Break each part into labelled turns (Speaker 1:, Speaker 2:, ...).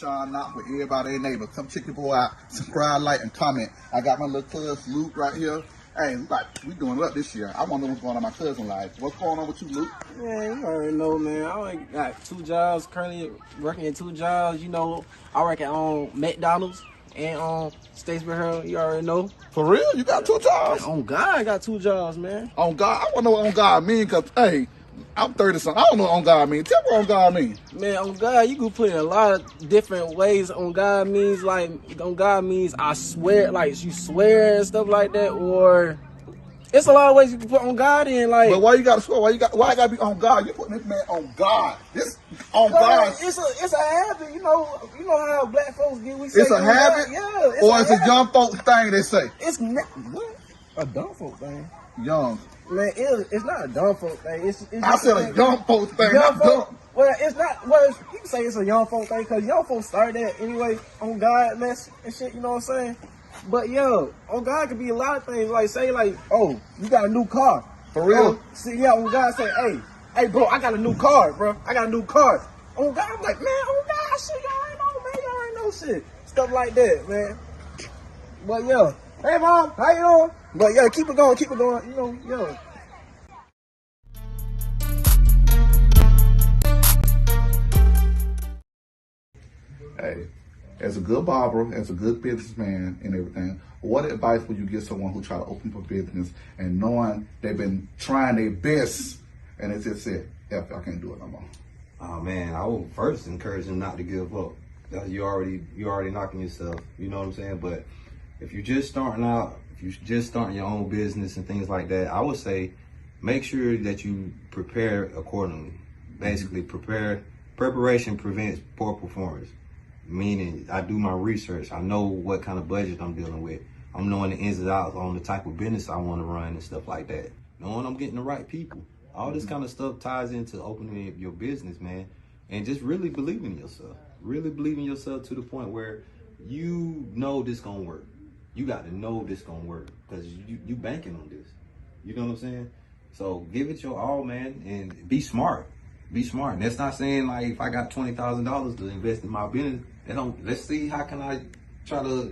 Speaker 1: shine out with everybody and neighbor. Come check your boy out. Subscribe, like, and comment. I got my little cousin Luke right here. Hey, we doing it up this year. I want to know what's going on in my cousin's life. What's going on with you, Luke?
Speaker 2: Man, you already know, man. I only got 2 jobs, currently working at 2 jobs. You know, I work at McDonald's and Statesboro Herald. You already know.
Speaker 1: For real? You got 2 jobs?
Speaker 2: Man, on God, I got 2 jobs, man.
Speaker 1: On God? I want to know what on God mean, because, hey, I'm 30-something. I don't know what on God mean. Tell me what on God mean.
Speaker 2: Man, on God, you can put it in a lot of different ways. On God means, like, on God means I swear, like, you swear and stuff like that, or... It's a lot of ways you can put on God in, like.
Speaker 1: But why you gotta swear? Why I gotta be on God? You putting this man on God. This on God.
Speaker 2: It's a habit, you know how black folks get. We say
Speaker 1: it's a habit, or it's a young folks thing. They say
Speaker 2: it's not what a dumb folk thing.
Speaker 1: Young
Speaker 2: man, it's not a dumb folk thing. It's
Speaker 1: I said a young folks thing.
Speaker 2: Young folk, well, it's not. Well, you can say it's a young folk thing because young folks started that anyway on God mess and shit. You know what I'm saying? But yo, on God could be a lot of things. Like say, like, oh, you got a new car.
Speaker 1: For real?
Speaker 2: See, yeah, on God say, hey, bro, I got a new car, bro. I got a new car. On God, I'm like, man, on God, shit, y'all ain't know, man, y'all ain't know shit. Stuff like that, man. But yo, hey mom, how you doing? But yo, keep it going, you know, yo.
Speaker 1: Hey, as a good barber, as a good businessman and everything, what advice would you give someone who try to open up a business and knowing they've been trying their best and it's just said, F, I can't do it no more?
Speaker 3: Oh man, I would first encourage them not to give up. You already knocking yourself, you know what I'm saying? But if you're just starting out, if you're just starting your own business and things like that, I would say make sure that you prepare accordingly. Basically, preparation prevents poor performance. Meaning, I do my research. I know what kind of budget I'm dealing with. I'm knowing the ins and outs on the type of business I want to run and stuff like that. Knowing I'm getting the right people. All this kind of stuff ties into opening up your business, man. And just really believing in yourself. Really believing in yourself to the point where you know this gonna work. You got to know this gonna work because you banking on this. You know what I'm saying? So give it your all, man, and be smart. Be smart. And that's not saying like if I got $20,000 to invest in my business, let's see how can I try to,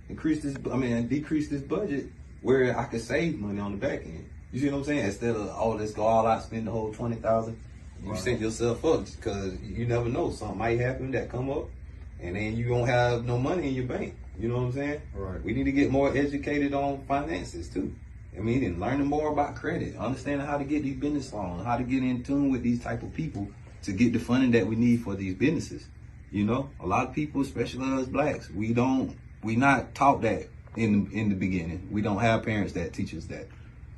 Speaker 3: decrease this budget where I could save money on the back end. You see what I'm saying? Instead of, let's go all out, spend the whole $20,000. You set yourself up because you never know. Something might happen that come up and then you don't have no money in your bank. You know what I'm saying?
Speaker 1: Right.
Speaker 3: We need to get more educated on finances too. And learning more about credit, understanding how to get these business loans, how to get in tune with these type of people to get the funding that we need for these businesses. A lot of people, especially us blacks, we not taught that in the beginning. We don't have parents that teach us that.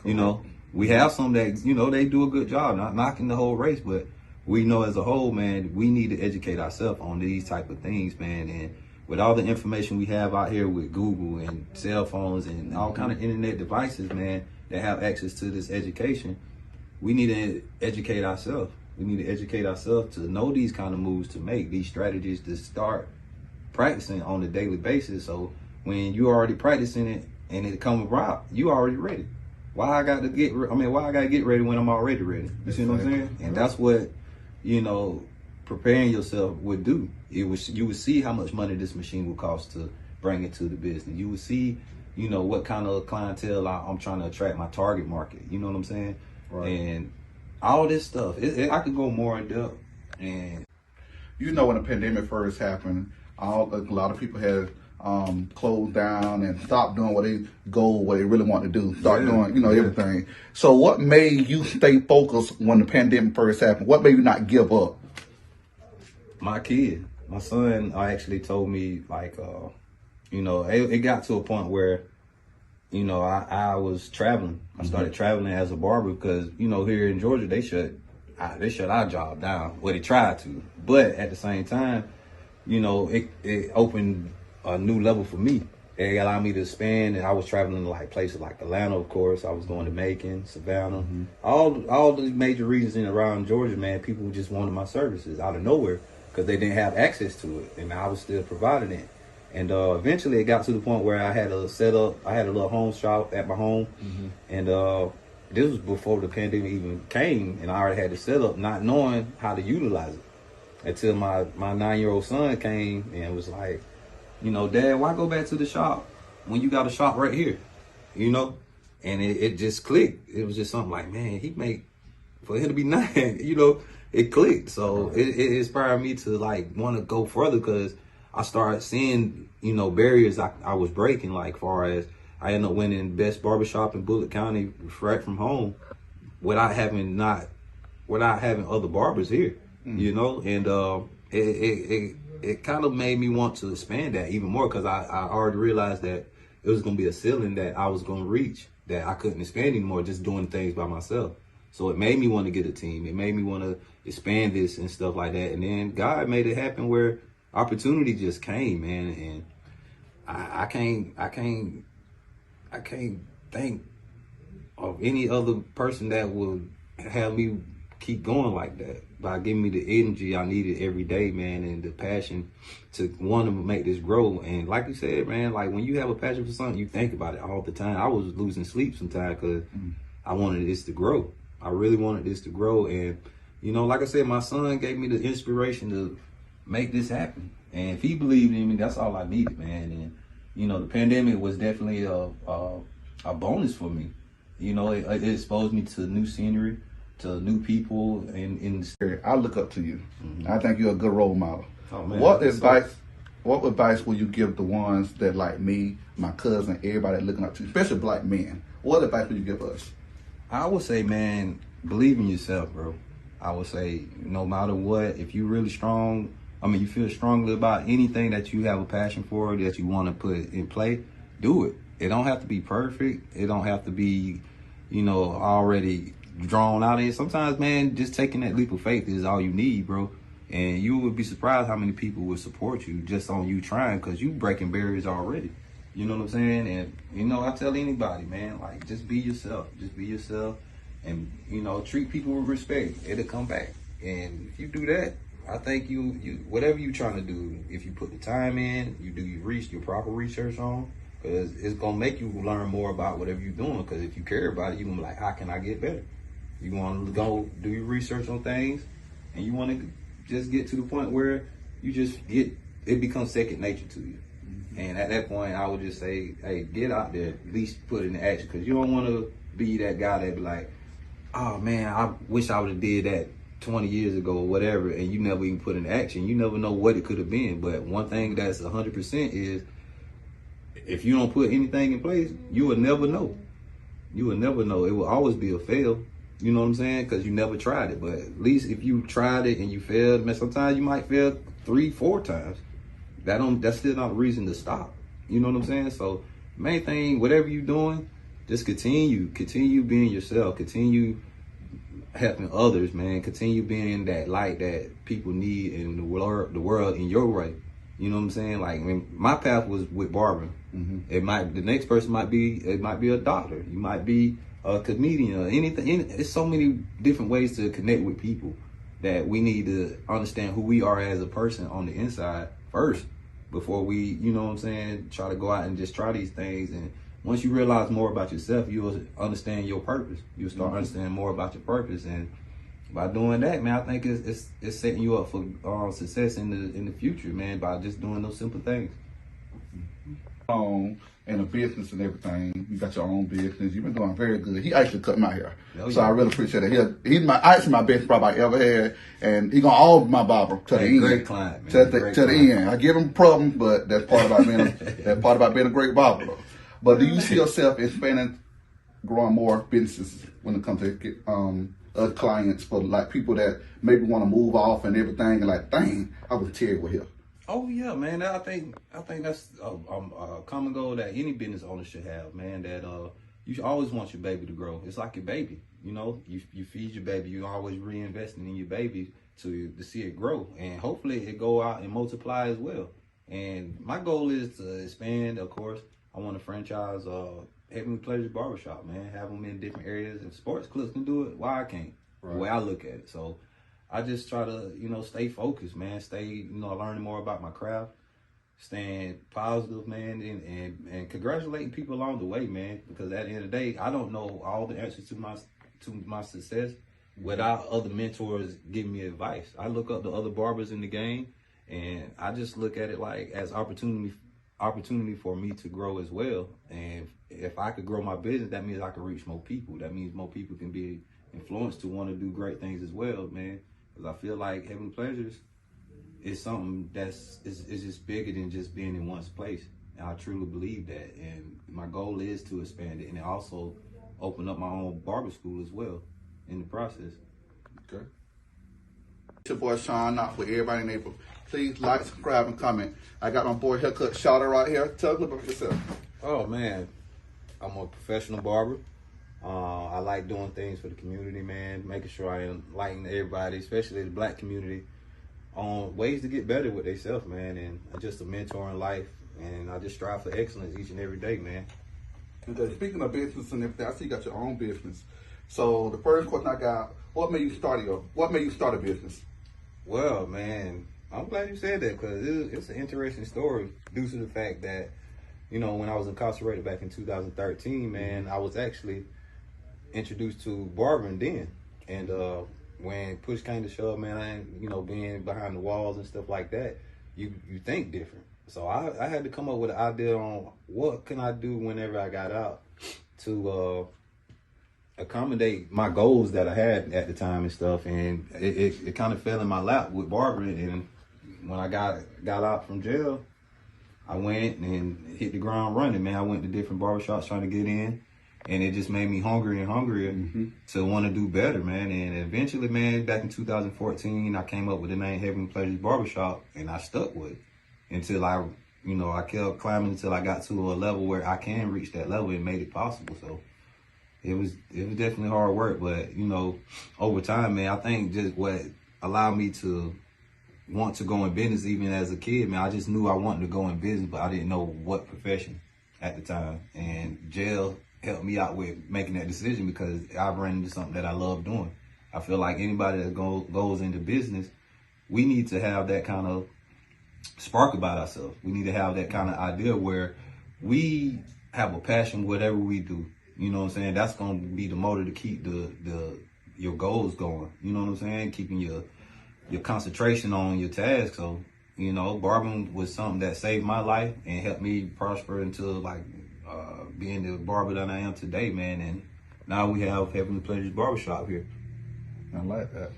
Speaker 3: Correct. We have some that, they do a good job, not knocking the whole race, but we know as a whole, man, we need to educate ourselves on these type of things, man. And with all the information we have out here with Google and cell phones and all kind of internet devices, man, that have access to this education, we need to educate ourselves. We need to educate ourselves to know these kind of moves to make, these strategies to start practicing on a daily basis. So when you already practicing it and it come about, you already ready. Why I got to get ready when I'm already ready? You see what I'm saying? And that's what, preparing yourself would do. You would see how much money this machine would cost to bring it to the business. You would see, what kind of clientele I'm trying to attract, my target market. You know what I'm saying? Right. And all this stuff, I could go more in depth. And
Speaker 1: when the pandemic first happened, a lot of people had closed down and stopped doing what they really want to do. Start doing, everything. So what made you stay focused when the pandemic first happened? What made you not give up?
Speaker 3: My kid, my son, actually told me it got to a point where, I was traveling. I started traveling as a barber because, here in Georgia, they shut our job down. Well, they tried to, but at the same time, it opened a new level for me. It allowed me to expand, and I was traveling to places like Atlanta, of course. I was going to Macon, Savannah, all the major regions in around Georgia, man. People just wanted my services out of nowhere because they didn't have access to it, and I was still providing it. And eventually, it got to the point where I had a setup. I had a little home shop at my home, and this was before the pandemic even came, and I already had the setup, not knowing how to utilize it. until my 9-year-old son came and was like, you know, Dad, why go back to the shop when you got a shop right here? You know? And it just clicked. It was just something like, man, for him to be 9, you know, it clicked. So it inspired me to like want to go further, because I started seeing, you know, barriers I was breaking, like far as I ended up winning best barbershop in Bullitt County right from home without having other barbers here, you know? And it kind of made me want to expand that even more, because I already realized that it was going to be a ceiling that I was going to reach that I couldn't expand anymore just doing things by myself. So it made me want to get a team. It made me want to expand this and stuff like that. And then God made it happen where opportunity just came, man. And I can't think of any other person that would have me keep going like that by giving me the energy I needed every day, man, and the passion to want to make this grow. And like you said, man, like when you have a passion for something, you think about it all the time. I was losing sleep sometimes because I wanted this to grow. I really wanted this to grow. And, you know, like I said, my son gave me the inspiration to make this happen. And if he believed in me, that's all I needed, man. And, you know, the pandemic was definitely a bonus for me. You know, it exposed me to new scenery, to new people, and
Speaker 1: I look up to you. I think you're a good role model.
Speaker 3: Oh, man,
Speaker 1: What advice will you give the ones that, like me, my cousin, everybody looking up to you, especially black men? What advice would you give us?
Speaker 3: I would say, man, believe in yourself, bro. I would say, no matter what, if you really strong, you feel strongly about anything that you have a passion for, that you want to put in play, do it. It don't have to be perfect. It don't have to be, you know, already drawn out. And sometimes, man, just taking that leap of faith is all you need, bro. And you would be surprised how many people would support you just on you trying, because you breaking barriers already. You know what I'm saying? And, you know, I tell anybody, man, like, just be yourself. Just be yourself and, you know, treat people with respect. It'll come back. And if you do that, I think you whatever you're trying to do, if you put the time in, you do your proper research on, because it's going to make you learn more about whatever you're doing. Because if you care about it, you're going to be like, how can I get better? You want to go do your research on things, and you want to just get to the point where it becomes second nature to you. And at that point, I would just say, hey, get out there, at least put it in action, because you don't want to be that guy that be like, oh man, I wish I would have did that 20 years ago or whatever, and you never even put in action. You never know what it could have been. But one thing that's 100% is, if you don't put anything in place, you will never know. You will never know. It will always be a fail. You know what I'm saying? Because you never tried it. But at least if you tried it and you failed, man, sometimes you might fail 3-4 times. That's still not a reason to stop. You know what I'm saying? So main thing, whatever you're doing, just continue being yourself, continue helping others, man. Continue being that light that people need in the world in your way. You know what I'm saying? Like, my path was with barbering. The next person might be a doctor. You might be a comedian or anything. There's so many different ways to connect with people that we need to understand who we are as a person on the inside first, before we, you know what I'm saying, try to go out and just try these things. And once you realize more about yourself, you'll understand your purpose. You'll start understanding more about your purpose. And by doing that, man, I think it's setting you up for success in the future, man, by just doing those simple things.
Speaker 1: And a business and everything. You got your own business. You've been doing very good. He actually cut my hair.
Speaker 3: Oh,
Speaker 1: so
Speaker 3: yeah.
Speaker 1: I really appreciate it. He's actually my best barber I ever had. And he gonna all my barber to the end.
Speaker 3: Great client, man.
Speaker 1: To the end. I give him problems, but that's part about being a great barber, though. But do you see yourself expanding, growing more businesses when it comes to clients, for like people that maybe want to move off and everything, and like, dang, I was terrible here.
Speaker 3: Oh yeah, man. I think that's a common goal that any business owner should have, man. That you should always want your baby to grow. It's like your baby, you know. You feed your baby. You always reinvesting in your baby to see it grow, and hopefully it go out and multiply as well. And my goal is to expand. Of course, I want to franchise Heavenly Pleasure Barbershop, man. Have them in different areas. If sports clubs can do it, why I can't? Right. The way I look at it. So I just try to, you know, stay focused, man. Stay, you know, learning more about my craft, staying positive, man, and congratulating people along the way, man. Because at the end of the day, I don't know all the answers to my success, without other mentors giving me advice. I look up to other barbers in the game, and I just look at it like as opportunity for me to grow as well. And if I could grow my business, that means I can reach more people. That means more people can be influenced to want to do great things as well, man. Because I feel like Heavenly Pleasures is something is just bigger than just being in one place. And I truly believe that. And my goal is to expand it and also open up my own barber school as well in the process.
Speaker 1: Okay. It's your boy Sean, not for everybody in Naples. Please like, subscribe, and comment. I got my boy Haircut Shawty right here. Tell me about yourself.
Speaker 3: Oh man, I'm a professional barber. I like doing things for the community, man, making sure I enlighten everybody, especially the black community, on ways to get better with themselves, man. And I'm just a mentor in life, and I just strive for excellence each and every day, man.
Speaker 1: Okay, speaking of business and everything, I see you got your own business. So the first question I got, what made you start a business?
Speaker 3: Well, man, I'm glad you said that, because it's an interesting story due to the fact that, you know, when I was incarcerated back in 2013, man, I was actually introduced to barbering then. And when push came to shove, man, you know, being behind the walls and stuff like that, you think different. So I had to come up with an idea on what can I do whenever I got out to accommodate my goals that I had at the time and stuff. And it kind of fell in my lap with barbering. And when I got out from jail, I went and hit the ground running, man. I went to different barbershops trying to get in, and it just made me hungrier and hungrier to want to do better, man. And eventually, man, back in 2014, I came up with the name Heavenly Pleasures Barbershop, and I stuck with it until I kept climbing until I got to a level where I can reach that level and made it possible. So it was definitely hard work, but, you know, over time, man, I think just what allowed me to want to go in business even as a kid, man, I just knew I wanted to go in business, but I didn't know what profession at the time. And jail helped me out with making that decision because I ran into something that I love doing. I feel like anybody that goes into business, we need to have that kind of spark about ourselves. We need to have that kind of idea where we have a passion whatever we do. You know what I'm saying? That's going to be the motor to keep your goals going. You know what I'm saying? Keeping your concentration on your task. So, you know, barbering was something that saved my life and helped me prosper into like being the barber that I am today, man. And now we have Heavenly Pleasures Barbershop here.
Speaker 1: I like that.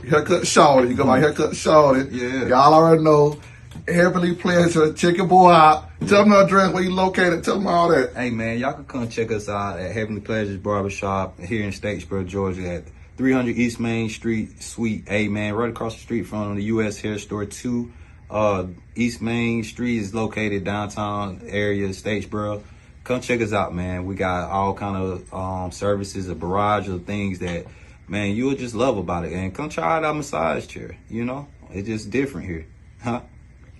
Speaker 1: Haircut Shawty. You go by Haircut Shawty.
Speaker 3: Yeah.
Speaker 1: Y'all already know. Heavenly Pleasure. Check your boy out. Tell them the address where you located. Tell them all that.
Speaker 3: Hey, man, y'all can come check us out at Heavenly Pleasures Barbershop here in Statesboro, Georgia at 300 East Main Street, Suite A, man, right across the street from the U.S. Hair Store 2. East Main Street is located downtown area, Statesboro. Come check us out, man. We got all kind of services, a barrage of things that, man, you'll just love about it. And come try out our massage chair, you know? It's just different here, huh?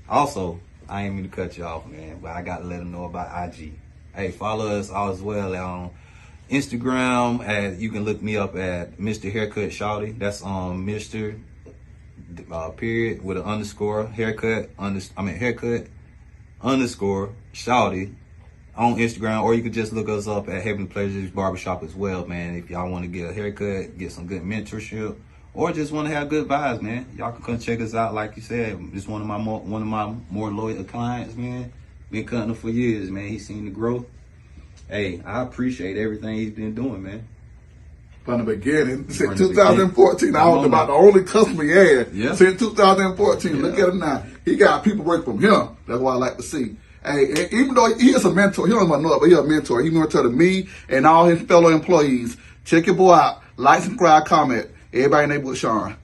Speaker 3: Also, I ain't mean to cut you off, man, but I got to let them know about IG. Hey, follow us all as well on Instagram. You can look me up at Mr. Haircut Shawty. That's on Mr. Period with an underscore haircut underscore Shawty on Instagram, or you could just look us up at Heavenly Pleasures Barbershop as well, man. If y'all want to get a haircut, get some good mentorship, or just want to have good vibes, man, y'all can come check us out. Like you said, just one of my more loyal clients, man. Been cutting him for years, man. He's seen the growth. Hey, I appreciate everything he's been doing, man.
Speaker 1: From the beginning, since 2014, I was about the only customer he had.
Speaker 3: Yeah.
Speaker 1: Since 2014,
Speaker 3: Yeah.
Speaker 1: Look at him now. He got people work from him. That's what I like to see. Hey, even though he is a mentor, he don't even know it, but he's a mentor. He mentor to me and all his fellow employees. Check your boy out. Like, subscribe, comment. Everybody in the neighborhood, Sean.